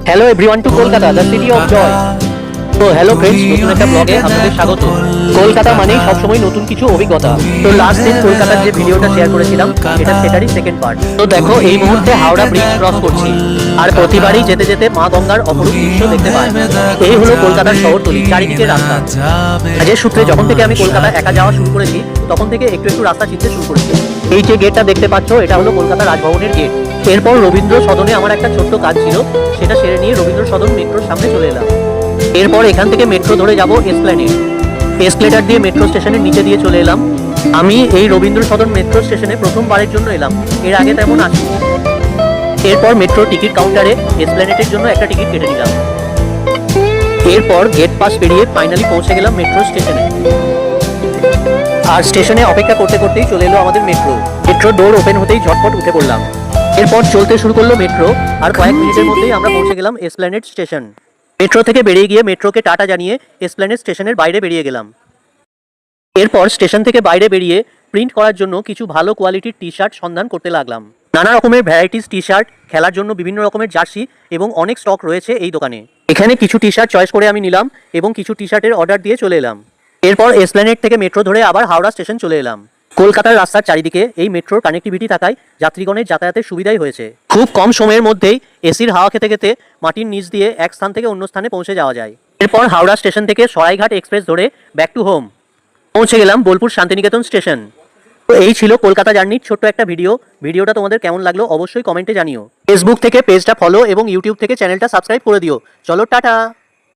Hello everyone to Kolkata the city of joy. তো hello friends, নতুন একটা ব্লগে আপনাদের স্বাগত। কলকাতা মানেই সবসময় নতুন কিছু অভিজ্ঞতা। তো লাস্ট দিন কলকাতার যে ভিডিওটা শেয়ার করেছিলাম এটা সেটারই সেকেন্ড পার্ট। তো দেখো এই মুহূর্তে হাওড়া ব্রিজ ক্রস করছি, আর প্রতিবারই যেতে যেতে মা গঙ্গার অপরূপ দৃশ্য দেখতে পাই। এই হলো কলকাতার শহরতলি, চারিদিকে রাস্তা। কাজের সূত্রে যখন থেকে আমি কলকাতা একা যাওয়া শুরু করেছি তখন থেকে একটু একটু রাস্তা চিনতে শুরু করেছি। এই যে গেটটা দেখতে পাচ্ছ এটা হলো কলকাতা রাজভবনের গেট। এরপর রবীন্দ্র সদনে আমার একটা ছোট্ট কাজ ছিল, সেটা সেরে নিয়ে রবীন্দ্র সদন মেট্রোর সামনে চলে এলাম। এরপর এখান থেকে মেট্রো ধরে যাব এসপ্ল্যানেড। এসকেলেটর দিয়ে মেট্রো স্টেশনের নিচে দিয়ে চলে এলাম। আমি এই রবীন্দ্র সদন মেট্রো স্টেশনে প্রথমবারের জন্য এলাম, এর আগে তেমন আসিনি। এরপর মেট্রো টিকিট কাউন্টারে এসপ্ল্যানেডের জন্য একটা টিকিট কেটে নিলাম। এরপর গেট পাস পেরিয়ে ফাইনালি পৌঁছে গেলাম মেট্রো স্টেশনে। আর স্টেশনে অপেক্ষা করতে করতেই চলে এলো আমাদের মেট্রো। মেট্রো ডোর ওপেন হতেই ঝটপট উঠে পড়লাম। এরপর চলতে শুরু করলো মেট্রো, আর কয়েক মিনিটের মধ্যেই আমরা পৌঁছে গেলাম এসপ্ল্যানেড স্টেশন। মেট্রো থেকে বেরিয়ে গিয়ে মেট্রোকে টাটা জানিয়ে এসপ্ল্যানেড স্টেশনের বাইরে বেরিয়ে গেলাম। এরপর স্টেশন থেকে বাইরে বেরিয়ে প্রিন্ট করার জন্য কিছু ভালো কোয়ালিটির টি শার্ট সন্ধান করতে লাগলাম। নানা রকমের ভ্যারাইটিস টি শার্ট, খেলার জন্য বিভিন্ন রকমের জার্সি এবং অনেক স্টক রয়েছে এই দোকানে। এখানে কিছু টি শার্ট চয়েস করে আমি নিলাম এবং কিছু টি শার্টের অর্ডার দিয়ে চলে এলাম। এরপর এসপ্ল্যানেড থেকে মেট্রো ধরে আবার হাওড়া স্টেশন চলে এলাম। কলকাতার রাস্তার চারিদিকে এই মেট্রোর কানেক্টিভিটি থাকায় যাত্রীগণের যাতায়াতের সুবিধাই হয়েছে। খুব কম সময়ের মধ্যেই এসির হাওয়া খেতে খেতে মাটির নিচ দিয়ে এক স্থান থেকে অন্য স্থানে পৌঁছে যাওয়া যায়। এরপর হাওড়া স্টেশন থেকে সরাইঘাট এক্সপ্রেস ধরে ব্যাক টু হোম পৌঁছে গেলাম বোলপুর শান্তিনিকেতন স্টেশন। তো এই ছিল কলকাতা জার্নির ছোট্ট একটা ভিডিওটা তোমাদের কেমন লাগলো অবশ্যই কমেন্টে জানিও। ফেসবুক থেকে পেজটা ফলো এবং ইউটিউব থেকে চ্যানেলটা সাবস্ক্রাইব করে দিও। চলো টাটা।